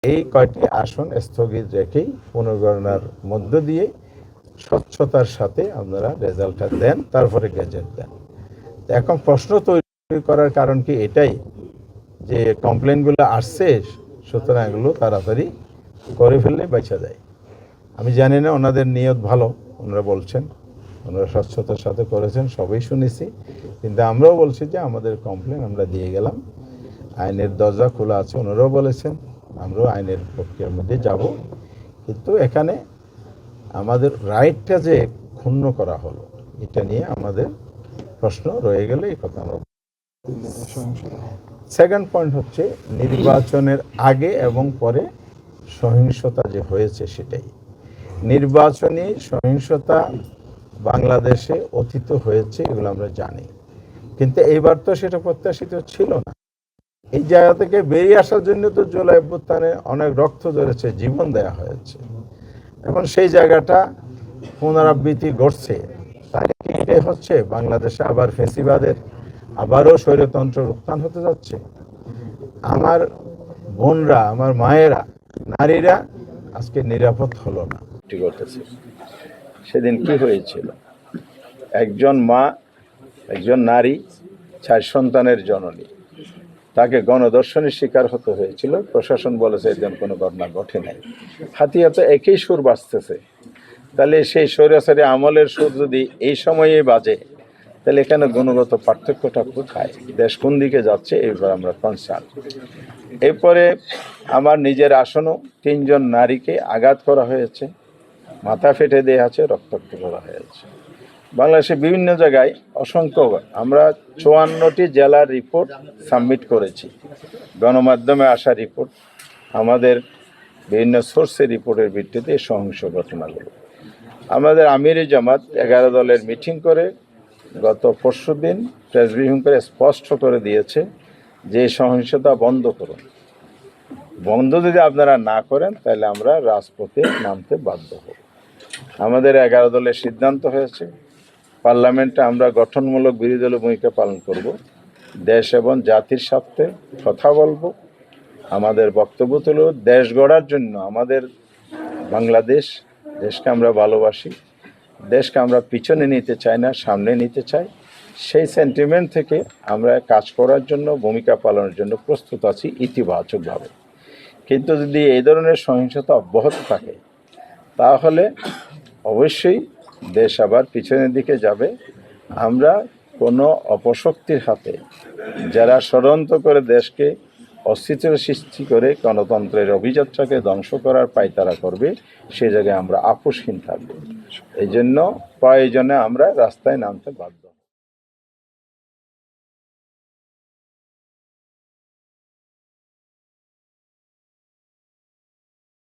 এই কয়টি আসন স্থগিত রেখেই পুনর্গণনার মধ্য দিয়ে স্বচ্ছতার সাথে আপনারা রেজাল্টটা দেন, তারপরে গেজেট দেন। এখন প্রশ্ন তৈরি করার কারণ কি এটাই যে কমপ্লেনগুলো আসছে, সুতরাং এগুলো তাড়াতাড়ি করে ফেললে বেঁচে যায়। আমি জানি না ওনাদের নিয়ত ভালো, ওনারা বলছেন ওনারা স্বচ্ছতার সাথে করেছেন, সবই শুনেছি, কিন্তু আমরাও বলছি যে আমাদের কমপ্লেন আমরা দিয়ে গেলাম, আইনের দরজা খোলা আছে, ওনারাও বলেছেন আমরাও আইনের প্রক্রিয়ার মধ্যে যাব। কিন্তু এখানে আমাদের রাইটটা যে ক্ষুণ্ণ করা হলো, এটা নিয়ে আমাদের প্রশ্ন রয়ে গেলে এই কথা আমরা। সেকেন্ড পয়েন্ট হচ্ছে নির্বাচনের আগে এবং পরে সহিংসতা যে হয়েছে সেটাই। নির্বাচনী সহিংসতা বাংলাদেশে অতীত হয়েছে, এগুলো আমরা জানি, কিন্তু এইবার তো সেটা প্রত্যাশিত ছিল না। এই জায়গা থেকে বেরিয়ে আসার জন্য তো জুলাই অভ্যুত্থানে অনেক রক্ত ঝরেছে, জীবন দেয়া হয়েছে। এখন সেই জায়গাটা পুনরাবৃত্তি ঘটছে, তাহলে কি এটাই হচ্ছে বাংলাদেশে আবার ফ্যাসিবাদের আবারও স্বৈরতন্ত্র উত্থান হতে যাচ্ছে? আমার বোনরা, আমার মায়েরা, নারীরা আজকে নিরাপদ হলো না। করতেছে সেদিন কি হয়েছিল, একজন মা, একজন নারী, 4 সন্তানের জননী, তাকে গণধর্ষণের শিকার হতে হয়েছিল। প্রশাসন বলেছে এরকম কোনো ঘটনা ঘটে নাই। হাতিয়াতে তো একই সুর বাজতেছে, তাহলে সেই স্বৈরাচারী আমলের সুর যদি এই সময়ে বাজে, তাহলে এখানে গুণগত পার্থক্যটা কোথায়, দেশ কোন দিকে যাচ্ছে, এইবার আমরা কনসার্ন। এরপরে আমার নিজের আসনও 3 জন নারীকে আঘাত করা হয়েছে, মাথা ফেটে দেওয়া আছে, রক্তাক্ত করা হয়েছে। বাংলাদেশে বিভিন্ন জায়গায় অসংখ্য, আমরা 54টি জেলার রিপোর্ট সাবমিট করেছি, গণমাধ্যমে আসা রিপোর্ট, আমাদের বিভিন্ন সোর্সের রিপোর্টের ভিত্তিতে এই সহিংস ঘটনাগুলো। আমাদের আমিরি জামাত 11 দলের মিটিং করে গত পরশুদিন প্রেস ব্রিফিং করে স্পষ্ট করে দিয়েছে যে সহিংসতা বন্ধ করুন, বন্ধ যদি আপনারা না করেন তাহলে আমরা রাজপথে নামতে বাধ্য হব। আমাদের 11 দলের সিদ্ধান্ত হয়েছে, পার্লামেন্টে আমরা গঠনমূলক বিরোধী দলের ভূমিকা পালন করব, দেশ এবং জাতির স্বার্থে কথা বলবো। আমাদের বক্তব্য হলো দেশ গড়ার জন্য, আমাদের বাংলাদেশ, দেশকে আমরা ভালোবাসি, দেশকে আমরা পিছনে নিতে চাই না, সামনে নিতে চাই। সেই সেন্টিমেন্ট থেকে আমরা কাজ করার জন্য, ভূমিকা পালনের জন্য প্রস্তুত আছি ইতিবাচকভাবে। কিন্তু যদি এই ধরনের সহিংসতা অব্যাহত থাকে তাহলে অবশ্যই দেশ আবার পিছনের দিকে যাবে। আমরা কোনো অপশক্তির হাতে, যারা ষড়যন্ত্র করে দেশকে অস্থিতির সৃষ্টি করে গণতন্ত্রের অভিযাত্রাকে ধ্বংস করার পায়তারা করবে, সে জায়গায় আমরা আপোষহীন থাকব। এই জন্য প্রয়োজনে আমরা রাস্তায় নামতে বাধ্য।